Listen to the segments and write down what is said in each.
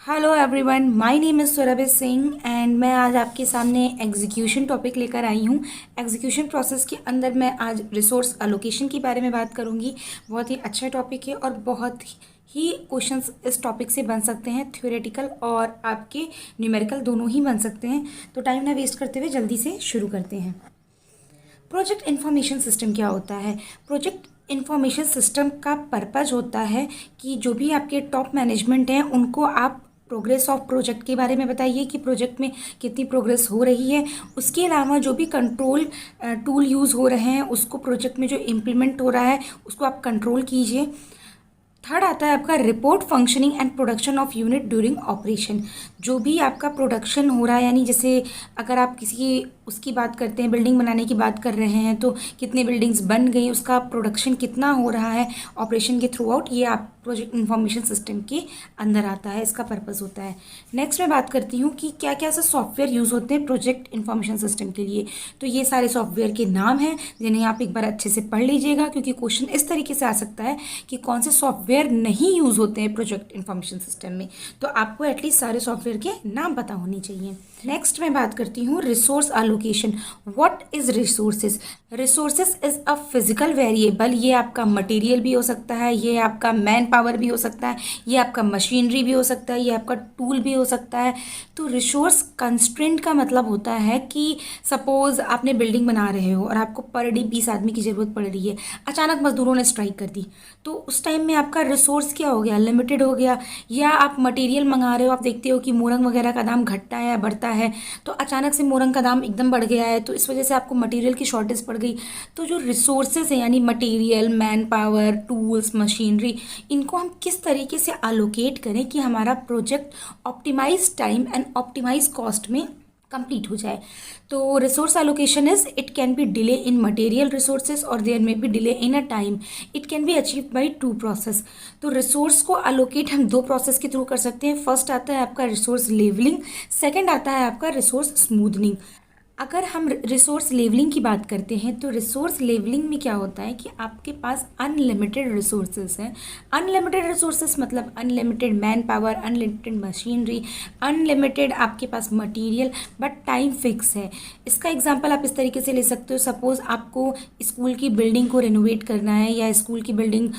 Hello everyone, my name is Surabhi Singh and मैं आज आपके सामने एग्जीक्यूशन टॉपिक लेकर आई हूँ। एग्जीक्यूशन प्रोसेस के अंदर मैं आज रिसोर्स एलोकेशन के बारे में बात करूँगी। बहुत ही अच्छा टॉपिक है और बहुत ही क्वेश्चंस इस टॉपिक से बन सकते हैं, थ्योरेटिकल और आपके न्यूमेरिकल दोनों ही बन सकते हैं। तो टाइम ना वेस्ट करते हुए जल्दी से शुरू करते हैं। प्रोजेक्ट इंफॉर्मेशन सिस्टम क्या होता है? प्रोजेक्ट इंफॉर्मेशन सिस्टम का पर्पज़ होता है कि जो भी आपके टॉप मैनेजमेंट हैं उनको आप प्रोग्रेस ऑफ प्रोजेक्ट के बारे में बताइए कि प्रोजेक्ट में कितनी प्रोग्रेस हो रही है। उसके अलावा जो भी कंट्रोल टूल यूज़ हो रहे हैं उसको प्रोजेक्ट में जो इम्प्लीमेंट हो रहा है उसको आप कंट्रोल कीजिए। थर्ड आता है आपका report functioning and production of unit during operation. जो भी आपका प्रोडक्शन हो रहा है, यानी जैसे अगर आप किसी उसकी बात करते हैं, बिल्डिंग बनाने की बात कर रहे हैं तो कितने बिल्डिंग्स बन गई, उसका प्रोडक्शन कितना हो रहा है ऑपरेशन के थ्रू आउट, ये आप प्रोजेक्ट इंफॉर्मेशन सिस्टम के अंदर आता है, इसका पर्पस होता है। नेक्स्ट मैं बात करती हूँ कि क्या क्या से सॉफ्टवेयर यूज़ होते हैं प्रोजेक्ट इंफॉर्मेशन सिस्टम के लिए। तो ये सारे सॉफ्टवेयर के नाम हैं जिन्हें आप एक बार अच्छे से पढ़ लीजिएगा, क्योंकि क्वेश्चन इस तरीके से आ सकता है कि कौन से सॉफ्टवेयर नहीं यूज़ होते हैं प्रोजेक्ट इंफॉर्मेशन सिस्टम में। तो आपको एटलीस्ट सारे सॉफ्टवेयर के नाम पता होने चाहिए। नेक्स्ट मैं बात करती हूँ resource allocation. What is resources? Resources is a physical variable. ये आपका मटेरियल भी हो सकता है, ये आपका मैन पावर भी हो सकता है, ये आपका मशीनरी भी हो सकता है, ये आपका टूल भी हो सकता है। तो रिसोर्स कंस्ट्रेंट का मतलब होता है कि सपोज आपने बिल्डिंग बना रहे हो और आपको पर डे 20 आदमी की ज़रूरत पड़ रही है, अचानक मजदूरों ने स्ट्राइक कर दी, तो उस टाइम में आपका रिसोर्स क्या हो गया? लिमिटेड हो गया। या आप मटेरियल मंगा रहे हो, आप देखते हो कि मोरंग वगैरह का दाम घटता है या बढ़ता है, तो अचानक से मोरंग का दाम एकदम बढ़ गया है, तो इस वजह से आपको मटेरियल की शॉर्टेज पड़ गई। तो जो रिसोर्सेज हैं, यानी material, man power, tools, machinery, इनको हम किस तरीके से अलोकेट करें कि हमारा project optimise time and optimise cost में कंप्लीट हो जाए। तो resource allocation is it can be delay in material resources और there may be delay in a time. It can be achieve by two process. तो resource को allocate हम दो process के थ्रू कर सकते हैं। फर्स्ट आता है आपका रिसोर्स लेवलिंग, सेकेंड आता है आपका रिसोर्स स्मूथनिंग। अगर हम रिसोर्स लेवलिंग की बात करते हैं तो रिसोर्स लेवलिंग में क्या होता है कि आपके पास अनलिमिटेड रिसोर्सेज हैं। अनलिमिटेड रिसोर्सेज मतलब unlimited man power, unlimited machinery, unlimited आपके पास मटेरियल, बट टाइम फिक्स है। इसका एग्जांपल आप इस तरीके से ले सकते हो, सपोज़ आपको स्कूल की बिल्डिंग को रिनोवेट करना है या स्कूल की बिल्डिंग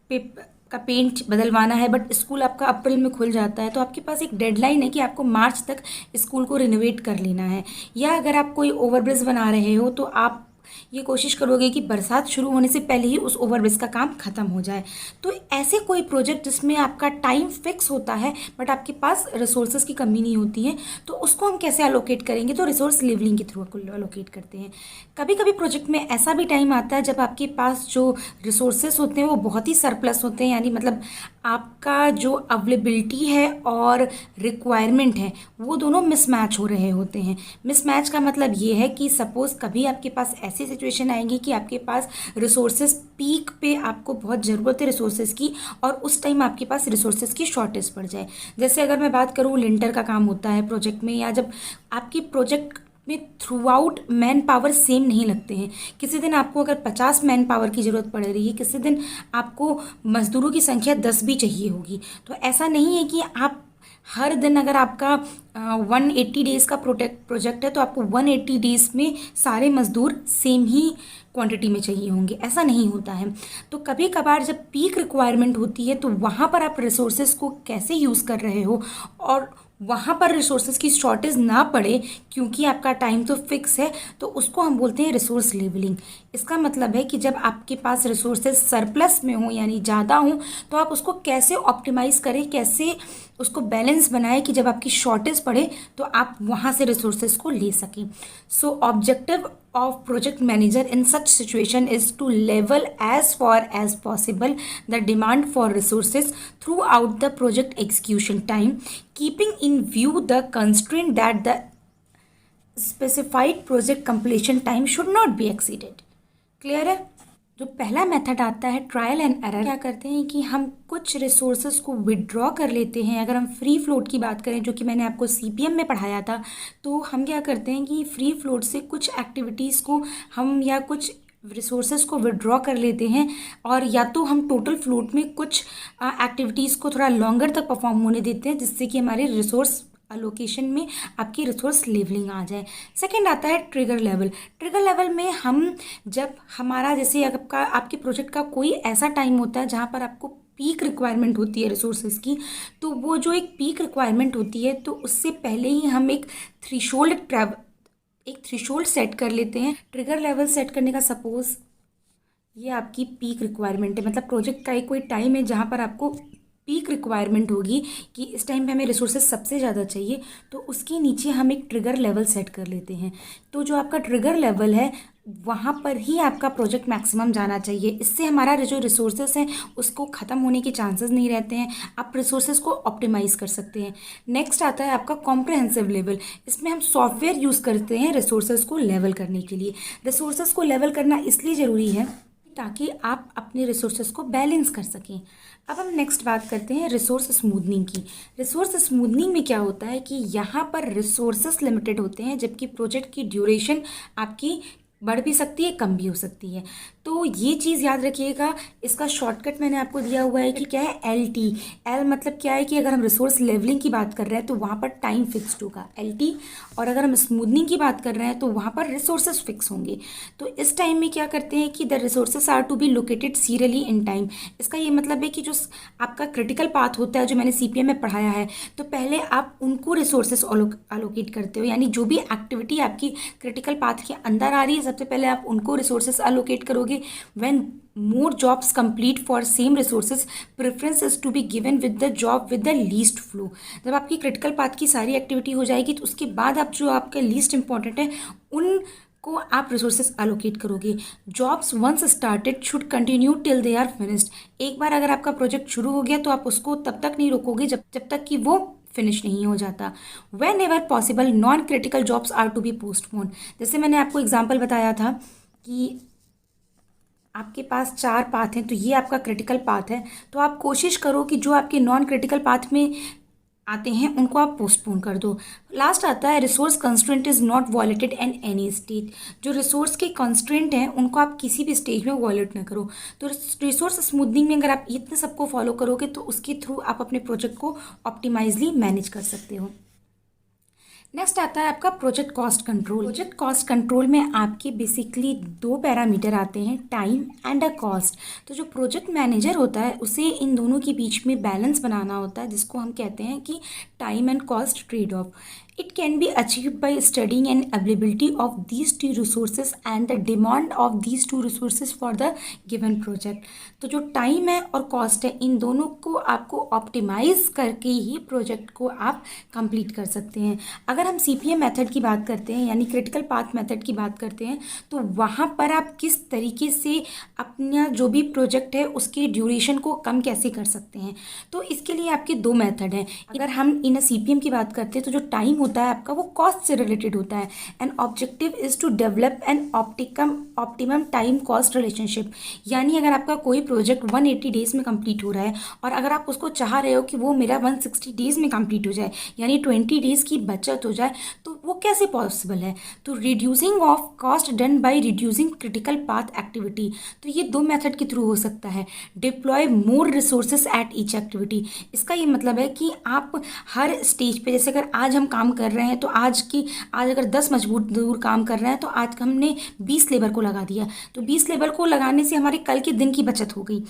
पे का पेंट बदलवाना है, बट स्कूल आपका अप्रैल में खुल जाता है, तो आपके पास एक डेडलाइन है कि आपको मार्च तक स्कूल को रिनोवेट कर लेना है। या अगर आप कोई ओवरब्रिज बना रहे हो तो आप ये कोशिश करोगे कि बरसात शुरू होने से पहले ही उस ओवरब्रिज का काम खत्म हो जाए। तो ऐसे कोई प्रोजेक्ट जिसमें आपका टाइम फिक्स होता है बट आपके पास रिसोर्सेज की कमी नहीं होती है, तो उसको हम कैसे अलोकेट करेंगे? तो रिसोर्स लेवलिंग के थ्रू अलोकेट करते हैं। कभी कभी प्रोजेक्ट में ऐसा भी टाइम आता है जब आपके पास जो रिसोर्सेज होते हैं वो बहुत ही सरप्लस होते हैं, यानी मतलब आपका जो अवेलेबिलिटी है और रिक्वायरमेंट है वो दोनों मिसमैच हो रहे होते हैं। मिसमैच का मतलब ये है कि सपोज़ कभी आपके पास ऐसी सिचुएशन आएगी कि आपके पास रिसोर्सेज पीक पे आपको बहुत ज़रूरत है रिसोर्सेज की, और उस टाइम आपके पास रिसोर्सेज की शॉर्टेज पड़ जाए। जैसे अगर मैं बात करूँ, लिंटर का काम होता है प्रोजेक्ट में, या जब आपकी प्रोजेक्ट में through out man power same नहीं लगते हैं। किसी दिन आपको अगर 50 मैन पावर की ज़रूरत पड़ रही है, किसी दिन आपको मज़दूरों की संख्या 10 भी चाहिए होगी। तो ऐसा नहीं है कि आप हर दिन, अगर आपका 180 डेज़ का प्रोजेक्ट है तो आपको 180 डेज़ में सारे मज़दूर सेम ही क्वांटिटी में चाहिए होंगे, ऐसा नहीं होता है। तो कभी कभार जब पीक रिक्वायरमेंट होती है तो वहाँ पर आप रिसोर्सेज को कैसे यूज़ कर रहे हो और वहाँ पर रिसोर्सेज की शॉर्टेज ना पड़े, क्योंकि आपका टाइम तो फिक्स है, तो उसको हम बोलते हैं रिसोर्स लेवलिंग। इसका मतलब है कि जब आपके पास रिसोर्सेज सरप्लस में हो, यानी ज़्यादा हो, तो आप उसको कैसे ऑप्टिमाइज़ करें, कैसे उसको बैलेंस बनाएं कि जब आपकी शॉर्टेज पड़े तो आप वहाँ से रिसोर्सेज को ले सकें। सो objective of project manager in such situation is to level as far as possible the demand for resources throughout the project execution time, keeping in view the constraint that the specified project completion time should not be exceeded. Clear है? जो पहला method आता है trial and error, क्या करते हैं कि हम कुछ रिसोर्सेज को विड्रॉ कर लेते हैं। अगर हम फ्री फ्लोट की बात करें, जो कि मैंने आपको सीपीएम में पढ़ाया था, तो हम क्या करते हैं कि फ्री फ्लोट से कुछ एक्टिविटीज़ को हम, या कुछ रिसोर्सेज को विड्रॉ कर लेते हैं, और या तो हम टोटल फ्लोट में कुछ एक्टिविटीज़ को थोड़ा लॉन्गर तक परफॉर्म होने देते हैं, जिससे कि हमारे रिसोर्स अलोकेशन में आपकी रिसोर्स लेवलिंग आ जाए। सेकंड आता है ट्रिगर लेवल। ट्रिगर लेवल में हम जब हमारा जैसे आपके प्रोजेक्ट का कोई ऐसा टाइम होता है जहाँ पर आपको पीक रिक्वायरमेंट होती है रिसोर्सेज की, तो वो जो एक पीक रिक्वायरमेंट होती है तो उससे पहले ही हम एक थ्रेशोल्ड सेट कर लेते हैं। ट्रिगर लेवल सेट करने का सपोज ये आपकी पीक रिक्वायरमेंट है, मतलब प्रोजेक्ट का एक कोई टाइम है जहाँ पर आपको पीक रिक्वायरमेंट होगी कि इस टाइम पे हमें रिसोर्सेज सबसे ज़्यादा चाहिए, तो उसके नीचे हम एक ट्रिगर लेवल सेट कर लेते हैं। तो जो आपका ट्रिगर लेवल है वहाँ पर ही आपका प्रोजेक्ट मैक्सिमम जाना चाहिए। इससे हमारा जो रिसोर्सेज हैं उसको ख़त्म होने के चांसेस नहीं रहते हैं, आप रिसोर्सेज को ऑप्टिमाइज़ कर सकते हैं। नेक्स्ट आता है आपका कॉम्प्रहेंसिव लेवल। इसमें हम सॉफ्टवेयर यूज़ करते हैं रिसोर्सेज को लेवल करने के लिए। रिसोर्सेज को लेवल करना इसलिए ज़रूरी है ताकि आप अपने रिसोर्सेज को बैलेंस कर सकें। अब हम नेक्स्ट बात करते हैं रिसोर्स स्मूथनिंग की। रिसोर्स स्मूथनिंग में क्या होता है कि यहाँ पर रिसोर्सेज लिमिटेड होते हैं, जबकि प्रोजेक्ट की ड्यूरेशन आपकी बढ़ भी सकती है, कम भी हो सकती है। तो ये चीज़ याद रखिएगा। इसका शॉर्टकट मैंने आपको दिया हुआ है कि क्या है, LT। एल मतलब क्या है कि अगर हम रिसोर्स लेवलिंग की बात कर रहे हैं तो वहाँ पर टाइम फिक्स्ड होगा, LT। और अगर हम स्मूथनिंग की बात कर रहे हैं तो वहाँ पर रिसोर्सेज फिक्स होंगे। तो इस टाइम में क्या करते हैं कि the resources are to be located serially in time. इसका ये मतलब है कि जो आपका क्रिटिकल पाथ होता है, जो मैंने CPM में पढ़ाया है, तो पहले आप उनको रिसोर्सेज अलोकेट करते हो, यानी जो भी एक्टिविटी आपकी क्रिटिकल पाथ के अंदर आ रही है सबसे पहले आप उनको रिसोर्सेज अलोकेट करोगे। When more jobs complete for same resources, preference is to be given with the job with the least flow। जब आपकी क्रिटिकल पाथ की सारी एक्टिविटी हो जाएगी तो उसके बाद आप जो आपके लीस्ट इंपॉर्टेंट है उन को आप रिसोर्सेज अलोकेट करोगे। Jobs once started should continue till they are finished. एक बार अगर आपका प्रोजेक्ट शुरू हो गया तो आप उसको तब तक नहीं रोकोगे जब तक कि वो फिनिश नहीं हो जाता। Whenever possible non critical jobs are to be postpone. जैसे मैंने आपको एग्जाम्पल बताया था कि आपके पास 4 पाथ हैं, तो ये आपका क्रिटिकल पाथ है, तो आप कोशिश करो कि जो आपके नॉन क्रिटिकल पाथ में आते हैं उनको आप पोस्टपोन कर दो। लास्ट आता है resource constraint is not वॉलेटेड in any stage. जो रिसोर्स के कंस्ट्रेंट हैं उनको आप किसी भी स्टेज में वॉलेट ना करो। तो रिसोर्स स्मूथनिंग में अगर आप इतने सबको फॉलो करोगे तो उसके थ्रू आप अपने प्रोजेक्ट को ऑप्टिमाइजली मैनेज कर सकते हो। नेक्स्ट आता है आपका project cost control. Project cost control में आपके बेसिकली 2 पैरामीटर आते हैं, टाइम एंड अ कॉस्ट। तो जो प्रोजेक्ट मैनेजर होता है उसे इन दोनों के बीच में बैलेंस बनाना होता है, जिसको हम कहते हैं कि time and cost trade off. It can be achieved by studying and availability of these two resources and the demand of these two resources for the given project। तो जो टाइम है और कॉस्ट है इन दोनों को आपको ऑप्टिमाइज करके ही project को आप कंप्लीट कर सकते हैं। अगर हम CPM मेथड की बात करते हैं यानी क्रिटिकल पाथ मेथड की बात करते हैं तो वहाँ पर आप किस तरीके से अपना जो भी प्रोजेक्ट है उसकी ड्यूरेशन को कम कैसे कर सकते हैं। तो इसके लिए आपके 2 मेथड हैं। अगर हम इन CPM की बात करते हैं तो जो टाइम होता है आपका वो कॉस्ट से रिलेटेड होता है। And objective is to develop an optimum time cost relationship. यानी अगर आपका कोई प्रोजेक्ट 180 डेज में कंप्लीट हो रहा है और अगर आप उसको चाह रहे हो कि वो मेरा 160 डेज में कंप्लीट हो जाए, यानी 20 डेज की बचत हो जाए, तो वो कैसे पॉसिबल है। तो reducing of cost done by reducing critical path activity. तो ये 2 मेथड के थ्रू हो सकता है। Deploy more resources at each activity. इसका ये मतलब है कि आप हर स्टेज पे, जैसे अगर आज हम काम कर रहे हैं तो आज अगर 10 मजदूर काम कर रहे हैं तो आज हमने 20 लेबर को लगा दिया, तो 20 लेबर को लगाने से हमारे कल के दिन की बचत हो गई।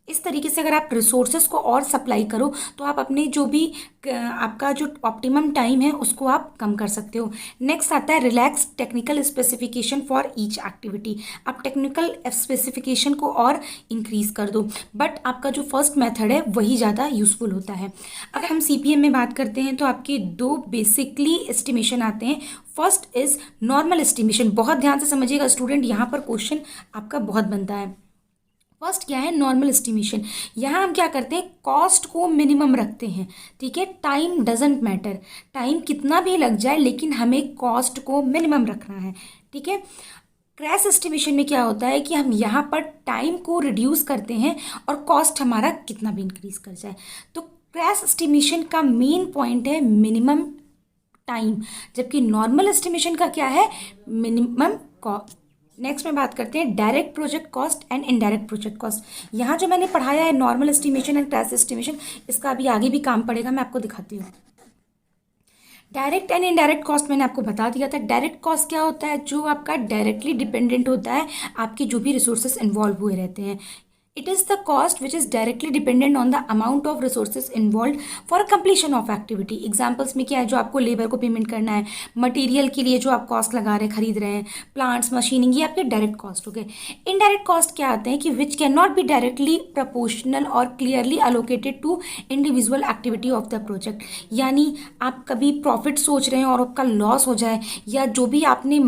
इस तरीके से अगर आप रिसोर्सेज को और सप्लाई करो तो आप अपने जो भी आपका जो ऑप्टिमम टाइम है उसको आप कम कर सकते हो। नेक्स्ट आता है relax technical specification for each activity. आप टेक्निकल स्पेसिफिकेशन को और इंक्रीज कर दो, बट आपका जो फर्स्ट मेथड है वही ज़्यादा यूजफुल होता है। अगर हम CPM में बात करते हैं तो आपके 2 बेसिकली एस्टिमेशन आते हैं। First is normal estimation. बहुत ध्यान से समझिएगा स्टूडेंट, यहाँ पर क्वेश्चन आपका बहुत बनता है। फर्स्ट क्या है, नॉर्मल एस्टिमेशन। यहाँ हम क्या करते हैं, कॉस्ट को मिनिमम रखते हैं, ठीक है। टाइम डजेंट मैटर, टाइम कितना भी लग जाए लेकिन हमें कॉस्ट को मिनिमम रखना है, ठीक है। क्रैश एस्टिमेशन में क्या होता है कि हम यहाँ पर टाइम को रिड्यूस करते हैं और कॉस्ट हमारा कितना भी इंक्रीज कर जाए। तो क्रैश एस्टिमेशन का मेन पॉइंट है मिनिमम टाइम, जबकि नॉर्मल एस्टिमेशन का क्या है, मिनिमम नेक्स्ट में बात करते हैं direct project cost and indirect project cost. यहाँ जो मैंने पढ़ाया है normal estimation and crash estimation, इसका अभी आगे भी काम पड़ेगा, मैं आपको दिखाती हूँ। डायरेक्ट एंड इनडायरेक्ट कॉस्ट मैंने आपको बता दिया था। डायरेक्ट कॉस्ट क्या होता है, जो आपका डायरेक्टली डिपेंडेंट होता है आपके जो भी रिसोर्सेज इन्वॉल्व हुए रहते हैं। It is the cost which is directly dependent on the amount of resources involve for completion of activity. Examples में क्या है, जो आपको लेबर को पेमेंट करना है, मटेरियल के लिए जो आप कॉस्ट लगा रहे हैं, खरीद रहे हैं, प्लांट्स, मशीनिंग, ये आपके डायरेक्ट कॉस्ट हो गए। इनडायरेक्ट कॉस्ट क्या आते हैं कि which can not be directly proportional और clearly allocated to individual activity of the project. यानी आप कभी प्रॉफिट सोच रहे हैं और आपका लॉस हो जाए, या जो भी आपने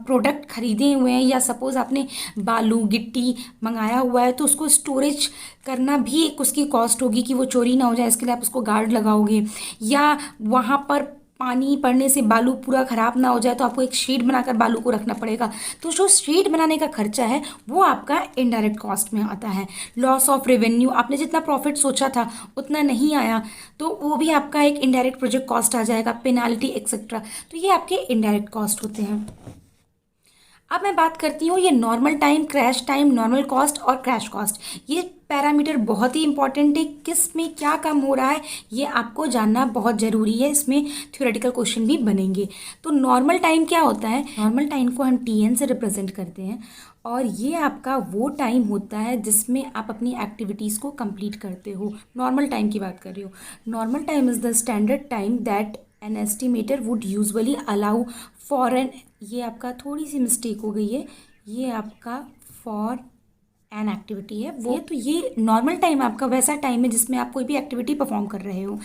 प्रोडक्ट खरीदे हुए हैं, या सपोज आपने बालू गिट्टी मंगाया हुआ है, तो उसको स्टोरेज करना भी एक उसकी कॉस्ट होगी कि वो चोरी ना हो जाए, इसके लिए आप उसको गार्ड लगाओगे। या वहाँ पर पानी पड़ने से बालू पूरा ख़राब ना हो जाए तो आपको एक शीट बनाकर बालू को रखना पड़ेगा। तो जो शीट बनाने का खर्चा है वो आपका इनडायरेक्ट कॉस्ट में आता है। लॉस ऑफ रेवेन्यू, आपने जितना प्रॉफिट सोचा था उतना नहीं आया, तो वो भी आपका एक इनडायरेक्ट प्रोजेक्ट कॉस्ट आ जाएगा, पेनाल्टी एक्सेट्रा। तो ये आपके इनडायरेक्ट कॉस्ट होते हैं। अब मैं बात करती हूँ ये normal time, crash time, normal cost और क्रैश कॉस्ट। ये पैरामीटर बहुत ही इंपॉर्टेंट है, किस में क्या कम हो रहा है ये आपको जानना बहुत ज़रूरी है, इसमें थ्योरेटिकल क्वेश्चन भी बनेंगे। तो नॉर्मल टाइम क्या होता है, नॉर्मल टाइम को हम TN से रिप्रेजेंट करते हैं, और ये आपका वो टाइम होता है जिसमें आप अपनी एक्टिविटीज़ को कंप्लीट करते हो। नॉर्मल टाइम की बात कर रही हूँ। Normal time is the standard time that an estimator would usually allow for an, ये आपका थोड़ी सी मिस्टेक हो गई है, ये आपका फॉर एन एक्टिविटी है वो। तो ये नॉर्मल टाइम आपका वैसा टाइम है जिसमें आप कोई भी एक्टिविटी परफॉर्म कर रहे हो।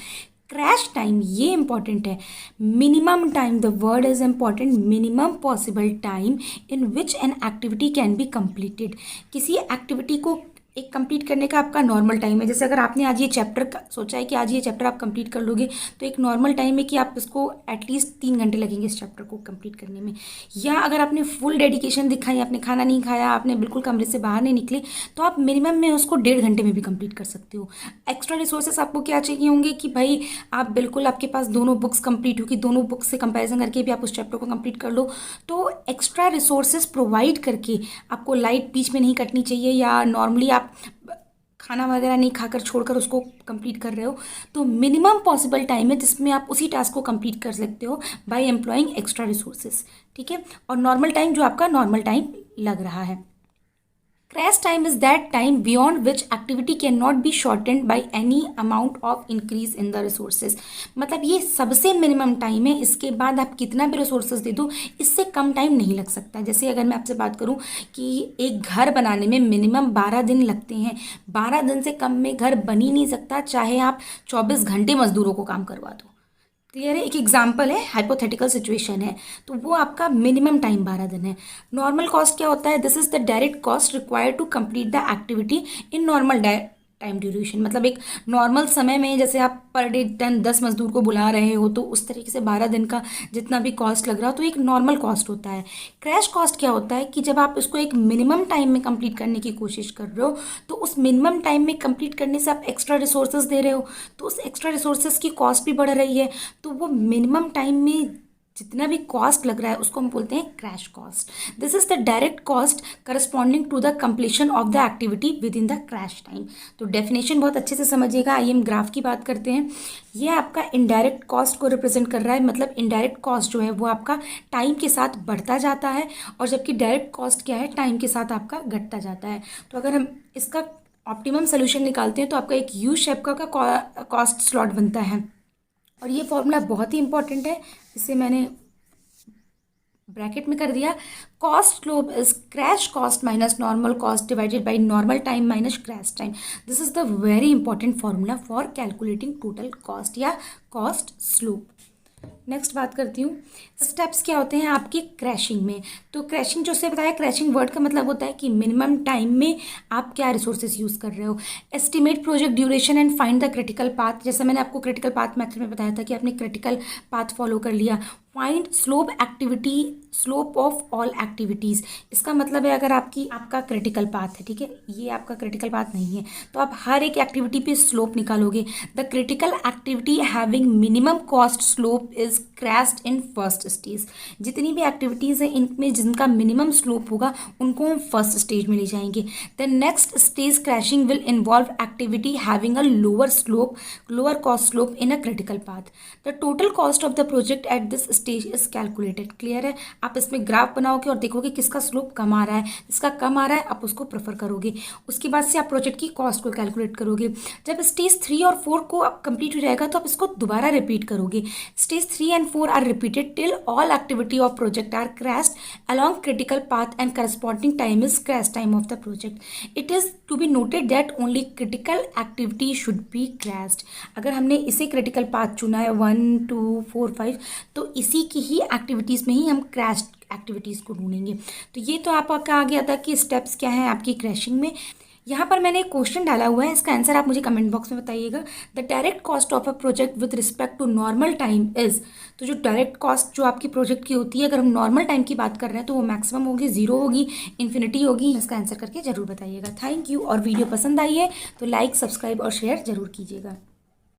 क्रैश टाइम ये इंपॉर्टेंट है, minimum time, the word is important, minimum possible time in which an activity can be completed. किसी एक्टिविटी को एक कंप्लीट करने का आपका नॉर्मल टाइम है। जैसे अगर आपने आज ये चैप्टर सोचा है कि आज ये चैप्टर आप कंप्लीट कर लोगे, तो एक नॉर्मल टाइम है कि आप इसको एटलीस्ट 3 घंटे लगेंगे इस चैप्टर को कंप्लीट करने में। या अगर आपने फुल डेडिकेशन दिखाई, आपने खाना नहीं खाया, आपने बिल्कुल कमरे से बाहर नहीं निकले, तो आप मिनिमम में उसको 1.5 घंटे में भी कंप्लीट कर सकते हो। एक्स्ट्रा रिसोर्सेस आपको क्या चाहिए होंगे कि भाई आप बिल्कुल, आपके पास दोनों बुक्स कंप्लीट होगी, दोनों बुक्स से कंपेरिजन करके भी आप उस चैप्टर को कंप्लीट कर लो। तो एक्स्ट्रा रिसोर्सेज प्रोवाइड करके आपको लाइट बीच में नहीं कटनी चाहिए, या नॉर्मली आप खाना वगैरह नहीं खाकर छोड़कर उसको कंप्लीट कर रहे हो, तो मिनिमम पॉसिबल टाइम है जिसमें आप उसी टास्क को कंप्लीट कर सकते हो बाय एम्प्लॉइंग एक्स्ट्रा रिसोर्सेज। ठीक है। और नॉर्मल टाइम जो आपका नॉर्मल टाइम लग रहा है। Crash time is that time beyond which activity can not B shortened by any amount of increase in the resources. मतलब ये सबसे मिनिमम टाइम है, इसके बाद आप कितना भी रिसोर्सेज दे दो, इससे कम टाइम नहीं लग सकता। जैसे अगर मैं आपसे बात करूं कि एक घर बनाने में मिनिमम 12 दिन लगते हैं, 12 दिन से कम में घर बन ही नहीं सकता, चाहे आप 24 घंटे मजदूरों को काम करवा दो। क्लियर है। एक एग्जाम्पल है, हाइपोथेटिकल सिचुएशन है, तो वो आपका मिनिमम टाइम 12 दिन है। नॉर्मल कॉस्ट क्या होता है, this is the direct cost required to complete the activity in normal time duration. मतलब एक नॉर्मल समय में, जैसे आप पर डे 10 मजदूर को बुला रहे हो, तो उस तरीके से 12 दिन का जितना भी कॉस्ट लग रहा हो, तो एक नॉर्मल कॉस्ट होता है। क्रैश कॉस्ट क्या होता है कि जब आप इसको एक मिनिमम टाइम में कंप्लीट करने की कोशिश कर रहे हो, तो उस मिनिमम टाइम में कंप्लीट करने से आप एक्स्ट्रा रिसोर्सेज दे रहे हो, तो उस एक्स्ट्रा रिसोर्सेज की कॉस्ट भी बढ़ रही है, तो वो मिनिमम टाइम में जितना भी कॉस्ट लग रहा है उसको हम बोलते हैं crash cost. This is the direct cost corresponding to the completion of the activity within the crash time. तो डेफिनेशन बहुत अच्छे से समझिएगा। आइए हम ग्राफ की बात करते हैं। ये आपका इनडायरेक्ट कॉस्ट को रिप्रेजेंट कर रहा है, मतलब इनडायरेक्ट कॉस्ट जो है वो आपका टाइम के साथ बढ़ता जाता है, और जबकि डायरेक्ट कॉस्ट क्या है, टाइम के साथ आपका घटता जाता है। तो अगर हम इसका ऑप्टिमम सोल्यूशन निकालते हैं तो आपका एक यू शेप का कॉस्ट स्लॉट बनता है, और ये फॉर्मूला बहुत ही इंपॉर्टेंट है, इसे मैंने ब्रैकेट में कर दिया। Cost slope is crash cost minus normal cost divided by normal time minus crash time. This is the very important formula for calculating total cost या कॉस्ट स्लोप। नेक्स्ट बात करती हूँ, स्टेप्स क्या होते हैं आपके क्रैशिंग में। तो क्रैशिंग जो से बताया, क्रैशिंग वर्ड का मतलब होता है कि मिनिमम टाइम में आप क्या रिसोर्सेज यूज़ कर रहे हो। Estimate project duration and find the critical path. जैसा मैंने आपको क्रिटिकल पाथ मेथड में बताया था कि आपने क्रिटिकल पाथ फॉलो कर लिया, find slope of all activities. इसका मतलब है अगर आपका क्रिटिकल पाथ है, ठीक है, ये आपका क्रिटिकल पाथ नहीं है, तो आप हर एक एक्टिविटी पे स्लोप निकालोगे। The critical activity having minimum cost slope is crashed in first stage. जितनी भी एक्टिविटीज़ हैं इनमें जिनका मिनिमम स्लोप होगा उनको हम फर्स्ट स्टेज में ले जाएंगे। The next stage crashing will involve activity having a lower cost slope in a critical path. The total cost of the project at this stage is calculated. Clear है? आप इसमें graph बनाओगे और देखोगे किसका स्लोप कम आ रहा है, जिसका कम आ रहा है आप उसको प्रेफर करोगे। उसके बाद से आप प्रोजेक्ट की कॉस्ट को कैलकुलेट करोगे। जब स्टेज 3 और 4 को कंप्लीट हो जाएगा तो आप इसको दोबारा रिपीट करोगे। Stage 3 and 4 are repeated till all activity of project are crashed along critical path and corresponding time is crash time of the project. It is to be noted that only critical activity should be crashed. अगर हमने इसे critical path चुना है 1 2 4 5 तो इसी की ही activities में ही हम क्रैश एक्टिविटीज़ को ढूंढेंगे। तो ये तो आपका आ गया था कि स्टेप्स क्या हैं आपकी क्रैशिंग में। यहाँ पर मैंने एक क्वेश्चन डाला हुआ है, इसका आंसर आप मुझे कमेंट बॉक्स में बताइएगा। The direct cost of a project with respect to normal time is. तो जो डायरेक्ट कॉस्ट जो आपकी प्रोजेक्ट की होती है अगर हम नॉर्मल टाइम की बात कर रहे हैं तो वो मैक्सिमम होगी, 0 होगी, इन्फिनिटी होगी। इसका आंसर करके जरूर बताइएगा। Thank you. और वीडियो पसंद आई है तो लाइक, सब्सक्राइब और शेयर जरूर कीजिएगा।